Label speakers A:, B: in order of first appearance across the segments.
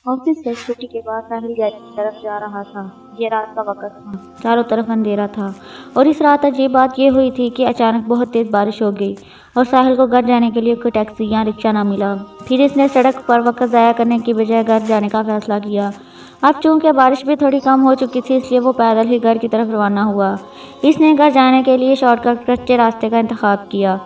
A: Office से छुट्टी के बाद साहिल घर की तरफ जा रहा था। ये रात का वक्त था, चारों तरफ अंधेरा था और इस रात अजीब बात ये हुई थी कि अचानक बहुत तेज बारिश हो गई और साहिल को घर जाने के लिए कोई टैक्सी या रिक्शा ना मिला। फिर इसने सड़क पर वक्त ज़ाया करने की बजाय घर जाने का फैसला किया। अब चूंकि बारिश भी थोड़ी कम हो चुकी थी, इसलिए वो पैदल ही घर की तरफ रवाना हुआ। इसने घर जाने के लिए शॉर्टकट कच्चे रास्ते का इंतखाब किया,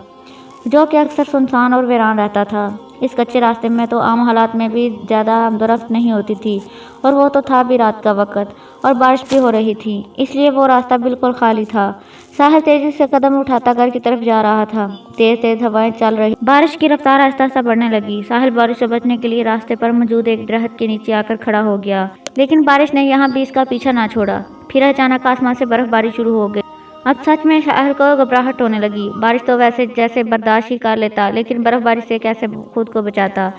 A: जो कि अक्सर सुनसान और वीरान रहता था। इस कच्चे रास्ते में तो आम हालात में भी ज़्यादा आमदोरफ्त नहीं होती थी, और वो तो था भी रात का वक्त और बारिश भी हो रही थी, इसलिए वो रास्ता बिल्कुल खाली था। साहिल तेजी से कदम उठाता घर की तरफ जा रहा था। तेज तेज हवाएं चल रही, बारिश की रफ्तार आहिस्ता आहिस्ता बढ़ने लगी। साहिल बारिश से बचने के लिए रास्ते पर मौजूद एक दरख्त के नीचे आकर खड़ा हो गया, लेकिन बारिश ने यहाँ भी इसका पीछा ना छोड़ा। फिर अचानक आसमान से बर्फबारी शुरू हो गई। अब सच में साहिल को घबराहट होने लगी। बारिश तो वैसे जैसे बर्दाश्त ही कर लेता, लेकिन बर्फबारी से कैसे खुद को बचाता।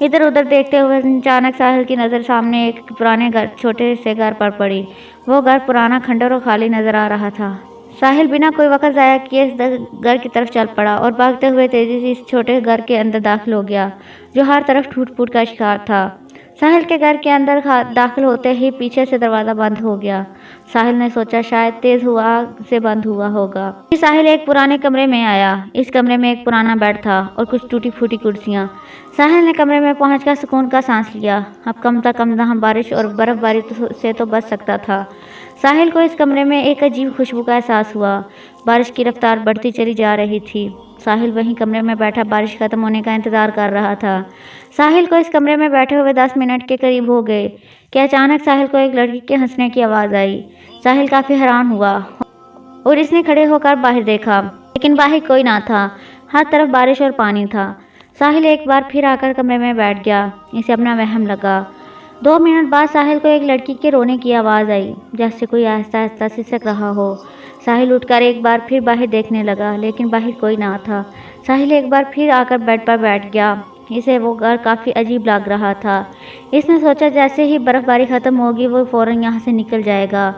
A: इधर उधर देखते हुए अचानक साहिल की नज़र सामने एक पुराने घर, छोटे से घर पर पड़ी। वो घर पुराना, खंडर और खाली नजर आ रहा था। साहिल बिना कोई वक्त ज़ाया किए इस घर की तरफ चल पड़ा और भागते हुए तेजी से इस छोटे घर के अंदर दाखिल हो गया, जो हर तरफ टूट फूट का शिकार था। साहिल के घर के अंदर दाखिल होते ही पीछे से दरवाज़ा बंद हो गया। साहिल ने सोचा शायद तेज हवा से बंद हुआ होगा। फिर साहिल एक पुराने कमरे में आया। इस कमरे में एक पुराना बेड था और कुछ टूटी फूटी कुर्सियां। साहिल ने कमरे में पहुंचकर सुकून का सांस लिया। अब कम से कम यहाँ बारिश और बर्फबारी से तो बच सकता था। साहिल को इस कमरे में एक अजीब खुशबू का एहसास हुआ। बारिश की रफ्तार बढ़ती चली जा रही थी। साहिल वहीं कमरे में बैठा बारिश खत्म होने का इंतजार कर रहा था। साहिल को इस कमरे में बैठे हुए 10 मिनट के करीब हो गए कि अचानक साहिल को एक लड़की के हंसने की आवाज़ आई। साहिल काफ़ी हैरान हुआ और इसने खड़े होकर बाहर देखा, लेकिन बाहर कोई ना था। हर तरफ बारिश और पानी था। साहिल एक बार फिर आकर कमरे में बैठ गया। इसे अपना वहम लगा। 2 मिनट बाद साहिल को एक लड़की के रोने की आवाज़ आई, जैसे कोई आहिस्ता आहिस्ता सिसक रहा हो। साहिल उठकर एक बार फिर बाहर देखने लगा, लेकिन बाहर कोई ना था। साहिल एक बार फिर आकर बेड पर बैठ गया। इसे वो घर काफ़ी अजीब लग रहा था। इसने सोचा जैसे ही बर्फबारी ख़त्म होगी वो फ़ौरन यहाँ से निकल जाएगा।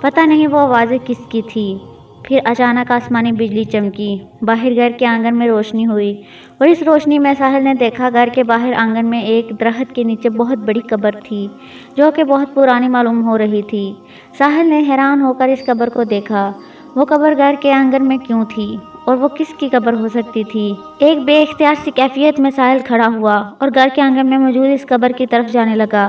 A: पता नहीं वो आवाज़ें किसकी थी। फिर अचानक आसमानी बिजली चमकी। बाहर घर के आंगन में रोशनी हुई और इस रोशनी में साहिल ने देखा घर के बाहर आंगन में एक दरख्त के नीचे बहुत बड़ी कब्र थी, जो कि बहुत पुरानी मालूम हो रही थी। साहिल ने हैरान होकर इस कब्र को देखा। वो कब्र घर के आंगन में क्यों थी और वो किसकी कब्र हो सकती थी? एक बेइख्तियार सी कैफियत में साहिल खड़ा हुआ और घर के आंगन में मौजूद इस कब्र की तरफ जाने लगा।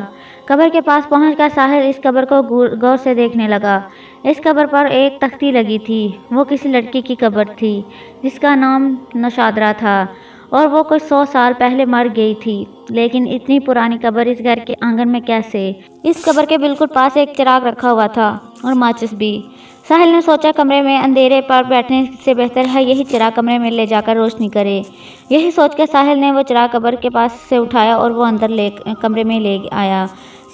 A: कब्र के पास पहुंचकर साहिल इस कब्र को गौर से देखने लगा। इस कब्र पर एक तख्ती लगी थी। वो किसी लड़की की कब्र थी जिसका नाम नौशादरा था और वो कुछ 100 साल पहले मर गई थी। लेकिन इतनी पुरानी कब्र इस घर के आंगन में कैसे? इस कब्र के बिल्कुल पास एक चिराग रखा हुआ था और माचिस भी। साहिल ने सोचा कमरे में अंधेरे पर बैठने से बेहतर है यही चिराग कमरे में ले जाकर रोशनी करे। यही सोचकर साहिल ने वो चिराग कब्र के पास से उठाया और वो अंदर कमरे में ले आया।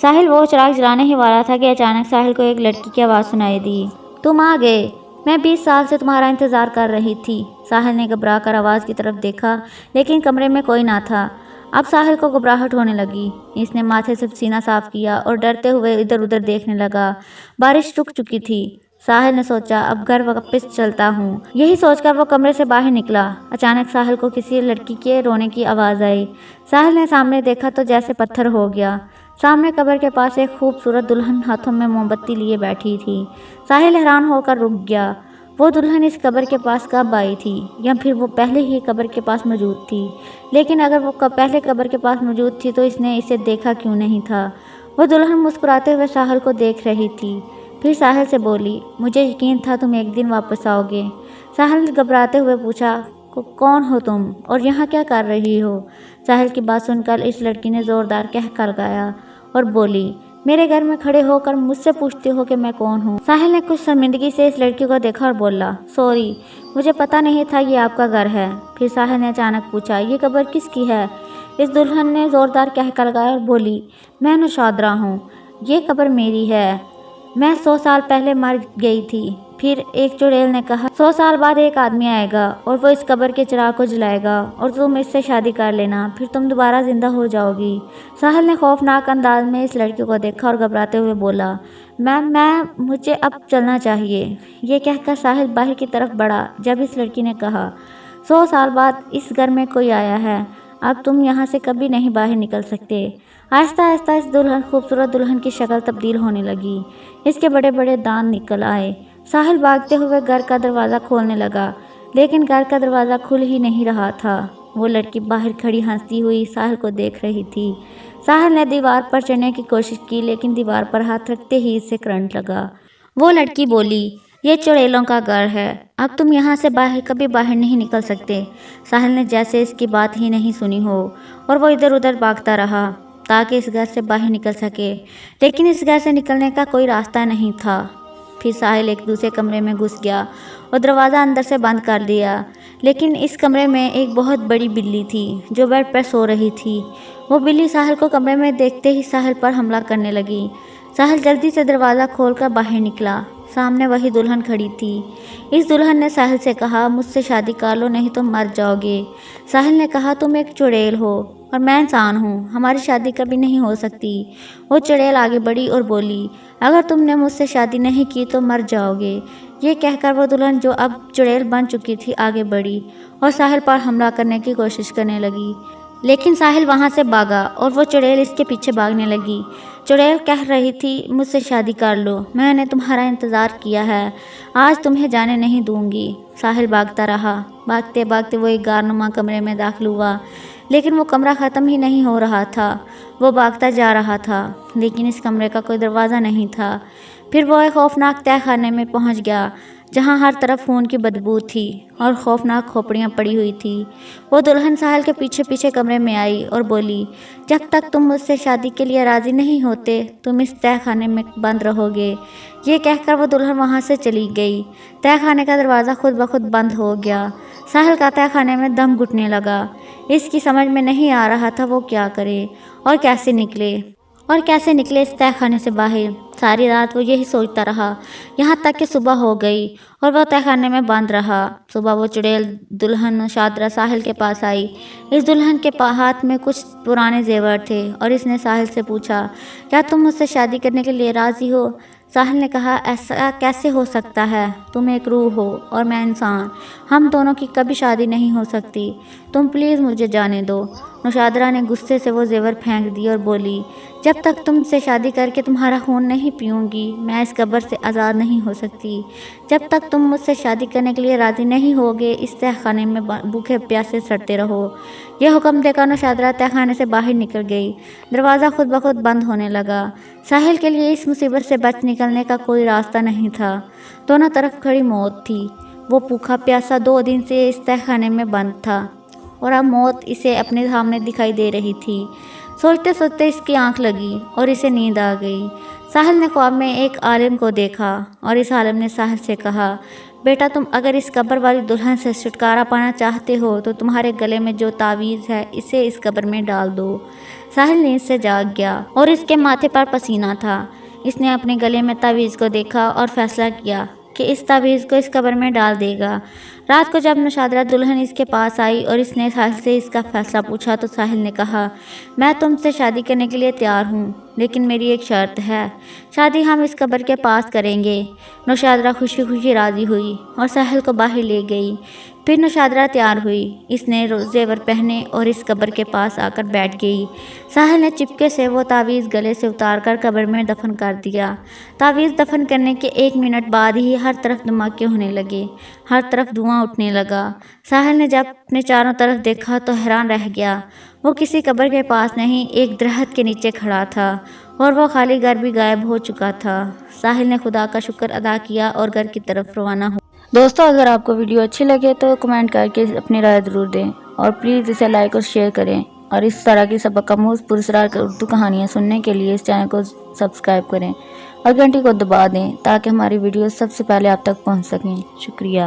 A: साहिल वो चिराग जलाने ही वाला था कि अचानक साहिल को एक लड़की की आवाज़ सुनाई दी। तुम आ गए, मैं 20 साल से तुम्हारा इंतज़ार कर रही थी। साहिल ने घबरा कर आवाज़ की तरफ देखा, लेकिन कमरे में कोई ना था। अब साहिल को घबराहट होने लगी। इसने माथे से सीना साफ किया और डरते हुए इधर उधर देखने लगा। बारिश रुक चुकी थी। साहिल ने सोचा अब घर वापस चलता हूँ। यही सोचकर वो कमरे से बाहर निकला। अचानक साहिल को किसी लड़की के रोने की आवाज़ आई। साहिल ने सामने देखा तो जैसे पत्थर हो गया। सामने कब्र के पास एक खूबसूरत दुल्हन हाथों में मोमबत्ती लिए बैठी थी। साहिल हैरान होकर रुक गया। वो दुल्हन इस कब्र के पास कब आई थी, या फिर वो पहले ही कब्र के पास मौजूद थी? लेकिन अगर वो पहले कब्र के पास मौजूद थी तो इसने इसे देखा क्यों नहीं था? वो दुल्हन मुस्कुराते हुए साहिल को देख रही थी। फिर साहिल से बोली, मुझे यकीन था तुम एक दिन वापस आओगे। साहिल घबराते हुए पूछा, कौन हो तुम और यहाँ क्या कर रही हो? साहिल की बात सुनकर इस लड़की ने ज़ोरदार कहकर लगाया और बोली, मेरे घर में खड़े होकर मुझसे पूछते हो कि मैं कौन हूँ? साहिल ने कुछ शर्मिंदगी से इस लड़की को देखा और बोला, सॉरी, मुझे पता नहीं था ये आपका घर है। फिर साहिल ने अचानक पूछा, ये कब्र किसकी है? इस दुल्हन ने ज़ोरदार कहकर लगाया और बोली, मैं नौशादरा हूँ, ये कब्र मेरी है। मैं 100 साल पहले मर गई थी। फिर एक चुड़ैल ने कहा, 100 साल बाद एक आदमी आएगा और वो इस कब्र के चिराग को जलाएगा और तुम इससे शादी कर लेना, फिर तुम दोबारा जिंदा हो जाओगी। साहिल ने खौफनाक अंदाज में इस लड़की को देखा और घबराते हुए बोला, मुझे अब चलना चाहिए। ये कहकर साहिल बाहर की तरफ बढ़ा जब इस लड़की ने कहा, 100 साल बाद इस घर में कोई आया है, अब तुम यहाँ से कभी नहीं बाहर निकल सकते। آہستہ آہستہ اس خوبصورت دلہن کی شکل تبدیل ہونے لگی۔ اس کے بڑے بڑے دانت نکل آئے۔ ساحل بھاگتے ہوئے گھر کا دروازہ کھولنے لگا، لیکن گھر کا دروازہ کھل ہی نہیں رہا تھا۔ وہ لڑکی باہر کھڑی ہنستی ہوئی ساحل کو دیکھ رہی تھی۔ ساحل نے دیوار پر چڑھنے کی کوشش کی، لیکن دیوار پر ہاتھ رکھتے ہی اسے کرنٹ لگا۔ وہ لڑکی بولی، یہ چڑیلوں کا گھر ہے، اب تم یہاں سے کبھی باہر نہیں نکل سکتے۔ ساحل نے جیسے اس کی بات ہی نہیں سنی ہو، اور وہ ادھر ادھر بھاگتا رہا تاکہ اس گھر سے باہر نکل سکے، لیکن اس گھر سے نکلنے کا کوئی راستہ نہیں تھا۔ پھر ساحل ایک دوسرے کمرے میں گھس گیا اور دروازہ اندر سے بند کر دیا، لیکن اس کمرے میں ایک بہت بڑی بلی تھی جو بیڈ پر سو رہی تھی۔ وہ بلی ساحل کو کمرے میں دیکھتے ہی ساحل پر حملہ کرنے لگی۔ ساحل جلدی سے دروازہ کھول کر باہر نکلا۔ سامنے وہی دلہن کھڑی تھی۔ اس دلہن نے ساحل سے کہا، مجھ سے شادی کر لو نہیں تو مر جاؤ گے۔ ساحل نے کہا، تم ایک چڑیل ہو اور میں انسان ہوں، ہماری شادی کبھی نہیں ہو سکتی۔ وہ چڑیل آگے بڑھی اور بولی، اگر تم نے مجھ سے شادی نہیں کی تو مر جاؤ گے۔ یہ کہہ کر وہ دلہن جو اب چڑیل بن چکی تھی آگے بڑھی اور ساحل پر حملہ کرنے کی کوشش کرنے لگی، لیکن ساحل وہاں سے بھاگا اور وہ چڑیل اس کے پیچھے بھاگنے لگی۔ چڑیل کہہ رہی تھی، مجھ سے شادی کر لو، میں نے تمہارا انتظار کیا ہے، آج تمہیں جانے نہیں دوں گی۔ ساحل بھاگتا رہا۔ بھاگتے بھاگتے وہ ایک غارنما کمرے میں داخل ہوا، لیکن وہ کمرہ ختم ہی نہیں ہو رہا تھا۔ وہ بھاگتا جا رہا تھا، لیکن اس کمرے کا کوئی دروازہ نہیں تھا۔ پھر وہ ایک خوفناک تہہ خانے میں پہنچ گیا جہاں ہر طرف خون کی بدبو تھی اور خوفناک کھوپڑیاں پڑی ہوئی تھی۔ وہ دلہن ساحل کے پیچھے پیچھے کمرے میں آئی اور بولی، جب تک تم مجھ سے شادی کے لیے راضی نہیں ہوتے تم اس تہہ خانے میں بند رہو گے۔ یہ کہہ کر وہ دلہن وہاں سے چلی گئی۔ تہہ خانے کا دروازہ خود بخود بند ہو گیا۔ ساحل کا تہہ خانے میں دم گھٹنے لگا۔ اس کی سمجھ میں نہیں آ رہا تھا وہ کیا کرے اور کیسے نکلے اس تہہ خانے سے باہر۔ ساری رات وہ یہی سوچتا رہا، یہاں تک کہ صبح ہو گئی اور وہ تہہ خانے میں بند رہا۔ صبح وہ چڑیل دلہن نوشادرا ساحل کے پاس آئی۔ اس دلہن کے ہاتھ میں کچھ پرانے زیور تھے اور اس نے ساحل سے پوچھا، کیا تم مجھ سے شادی کرنے کے لیے راضی ہو؟ ساحل نے کہا، ایسا کیسے ہو سکتا ہے؟ تم ایک روح ہو اور میں انسان، ہم دونوں کی کبھی شادی نہیں ہو سکتی، تم پلیز مجھے جانے دو۔ نوشادرا نے غصے سے وہ زیور پھینک دی اور بولی، جب تک تم سے شادی کر کے تمہارا خون نہیں پیوں گی میں اس قبر سے آزاد نہیں ہو سکتی۔ جب تک تم مجھ سے شادی کرنے کے لیے راضی نہیں ہوگے اس تہہ خانے میں بھوکے پیاسے سڑتے رہو۔ یہ حکم دے کر نوشادرا تہہ خانے سے باہر نکل گئی۔ دروازہ خود بخود بند ہونے لگا۔ ساحل کے لیے اس مصیبت سے بچ نکلنے کا کوئی راستہ نہیں تھا۔ دونوں طرف کھڑی موت تھی۔ وہ بھوکا پیاسا 2 دن سے اس تہہ خانے میں بند تھا اور اب موت اسے اپنے سامنے دکھائی دے رہی تھی۔ سوچتے سوچتے اس کی آنکھ لگی اور اسے نیند آ گئی۔ ساحل نے خواب میں ایک عالم کو دیکھا اور اس عالم نے ساحل سے کہا، بیٹا تم اگر اس قبر والی دلہن سے چھٹکارا پانا چاہتے ہو تو تمہارے گلے میں جو تعویذ ہے اسے اس قبر میں ڈال دو۔ ساحل نیند سے جاگ گیا اور اس کے ماتھے پر پسینہ تھا۔ اس نے اپنے گلے میں تعویذ کو دیکھا اور فیصلہ کیا کہ اس تعویذ کو اس قبر میں ڈال دے گا۔ رات کو جب نوشادرا دلہن اس کے پاس آئی اور اس نے ساحل سے اس کا فیصلہ پوچھا تو ساحل نے کہا، میں تم سے شادی کرنے کے لیے تیار ہوں، لیکن میری ایک شرط ہے، شادی ہم اس قبر کے پاس کریں گے۔ نوشادرا خوشی خوشی راضی ہوئی اور ساحل کو باہر لے گئی۔ پھر نوشادرا تیار ہوئی۔ اس نے زیور پہنے اور اس قبر کے پاس آ کر بیٹھ گئی۔ ساحل نے چپکے سے وہ تعویذ گلے سے اتار کر قبر میں دفن کر دیا۔ تعویذ دفن کرنے کے 1 منٹ بعد ہی ہر طرف دھماکے ہونے لگے، ہر طرف دھواں اٹھنے لگا۔ ساحل نے جب اپنے چاروں طرف دیکھا تو حیران رہ گیا۔ وہ کسی قبر کے پاس نہیں، ایک درخت کے نیچے کھڑا تھا اور وہ خالی گھر بھی غائب ہو چکا تھا۔ ساحل نے خدا کا شکر ادا کیا اور گھر کی طرف روانہ ہوا۔ دوستو اگر آپ کو ویڈیو اچھی لگے تو کمنٹ کر کے اپنی رائے ضرور دیں اور پلیز اسے لائک اور شیئر کریں، اور اس طرح کی سبق آموز پراسرار اردو کہانیاں سننے کے لیے اس چینل کو سبسکرائب کریں اور گھنٹی کو دبا دیں تاکہ ہماری ویڈیوز سب سے پہلے آپ تک پہنچ سکیں۔ شکریہ۔